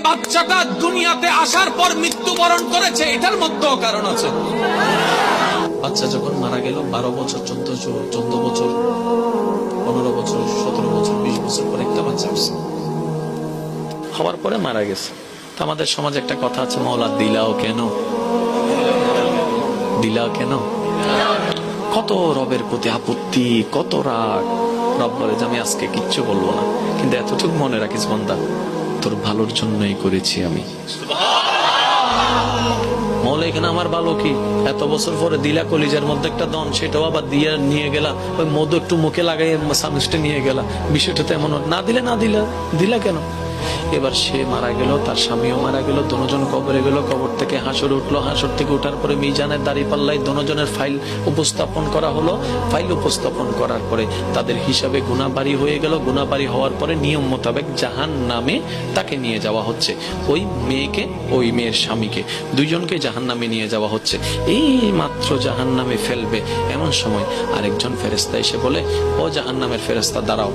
বাচ্চাটা দুনিয়াতে আসার পর মৃত্যুবরণ করেছে, এটার মধ্যেও কারণ আছে। বাচ্চা যখন মারা গেল 12 বছর 14 বছর 15 বছর 17 বছর 20 বছর পর একটা বাচ্চা হচ্ছে, হওয়ার পরে মারা গেছে। তো আমাদের সমাজে একটা কথা আছে, মওলা দিলাও কেন, দিলাও কেন। কত রবের প্রতি আপত্তি, কত রাগ। রব বলে যে আমি আজকে কিচ্ছু বলবো না, কিন্তু এতটুকু মনে রাখিস বান্দা, তোর ভালোর জন্যই করেছি আমি। মৌলা এখানে আমার ভালো কি, এত বছর পরে দিলা কলিজার মধ্যে একটা দন, সেটাও আবার দিয়ে নিয়ে গেলা, ওই মধু একটু মুখে লাগাই সামিস্টে নিয়ে গেলা, বিষয়টা তো এমন না দিলে না দিলা কেন। এবার সে মারা গেল, তার স্বামীও মারা গেল, দুজন কবরে গেল, কবর থেকে হাসর উঠলো, হাসর থেকে উঠার পরে মিজানের দাঁড়িপাল্লায় দুজনের ফাইল উপস্থাপন করা হলো। ফাইল উপস্থাপন করার পরে তাদের হিসাবে গুনাহবাড়ি হয়ে গেল। গুনাহবাড়ি হওয়ার পরে নিয়ম মোতাবেক জাহান্নামে তাকে নিয়ে যাওয়া হচ্ছে, ওই মেয়েকে, ওই মেয়ের স্বামীকে, দুইজনকে জাহান্নামে নিয়ে যাওয়া হচ্ছে। এই মাত্র জাহান্নামে ফেলবে, এমন সময় আরেকজন ফেরেশতা এসে বলে, ও জাহান্নামের ফেরেশতা দাঁড়াও,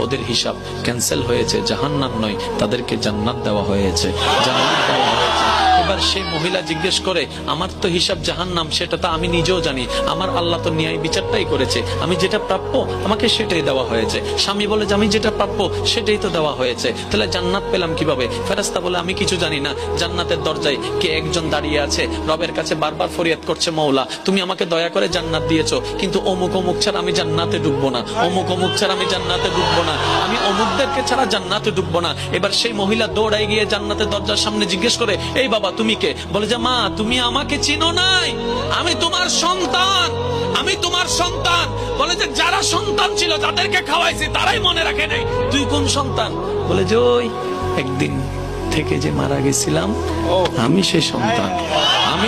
ওদের হিসাব ক্যান্সেল হয়েছে, জাহান্নাম নয়, তাদেরকে জান্নাত দেওয়া হয়েছে, জান্নাত দেওয়া হয়েছে। এবার সেই মহিলা জিজ্ঞেস করে, আমার তো হিসাব জাহান্নাম, সেটা তো আমি নিজেও জানি, আমার আল্লাহ তো ন্যায় বিচারটাই করেছে, আমি যেটা প্রাপ্য আমাকে সেটাই দেওয়া হয়েছে। স্বামী বলে যে আমি যেটা প্রাপ্য সেটাই তো দেওয়া হয়েছে, তাহলে জান্নাত পেলাম কিভাবে? ফেরেশতা বলে আমি কিছু জানি না, জান্নাতের দরজায় কে একজন দাঁড়িয়ে আছে, রবের কাছে বারবার ফরিয়াদ করছে, মওলা তুমি আমাকে দয়া করে জান্নাত দিয়েছো, কিন্তু অমুক অমুক ছাড়া আমি জান্নাতে ঢুকবো না, অমুক অমুক ছাড়া আমি জান্নাতে ঢুকবো না, আমি অমুকদেরকে ছাড়া জান্নাতে ঢুকবো না। এবার সেই মহিলা দৌড়াই গিয়ে জান্নাতের দরজার সামনে জিজ্ঞেস করে, এই বাবা তুমি কে? বলে যে মা তুমি আমাকে চিনো নাই, আমি তোমার সন্তান, আমি তোমার সন্তান। বলে যে যারা সন্তান ছিল, যাদেরকে খাওয়াইছি, তারাই মনে রাখে নাই তুই কোন সন্তান। বলে যে ওই একদিন থেকে যে মারা গেছিলাম, আমি সেই সন্তান। আমি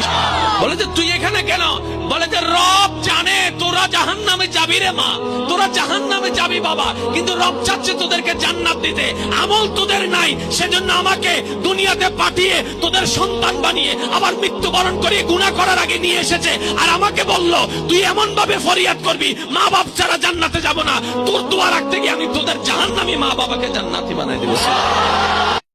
বলে যে তুই এখানে কেন? বলে যে রব জানে তোরা জাহান্নামে যাবি রে মা, তোরা জাহান্নামে যাবি বাবা, কিন্তু রব চাচ্ছে তোদেরকে জান্নাত দিতে, আমল তোদের নাই, সেজন্য আমাকে দুনিয়াতে পাঠিয়ে তোদের সন্তান বানিয়ে আবার মৃত্যুবরণ করিয়ে গুনাহ করার আগে নিয়ে এসেছে। আর আমাকে বলল তুই এমন ভাবে ফরিয়াদ করবি, মা বাপ ছাড়া জান্নাতে যাব না, তোর দোয়া রাখতে গিয়ে আমি তোদের জাহান্নামী মা বাবাকে জান্নাতি বানাই দেব।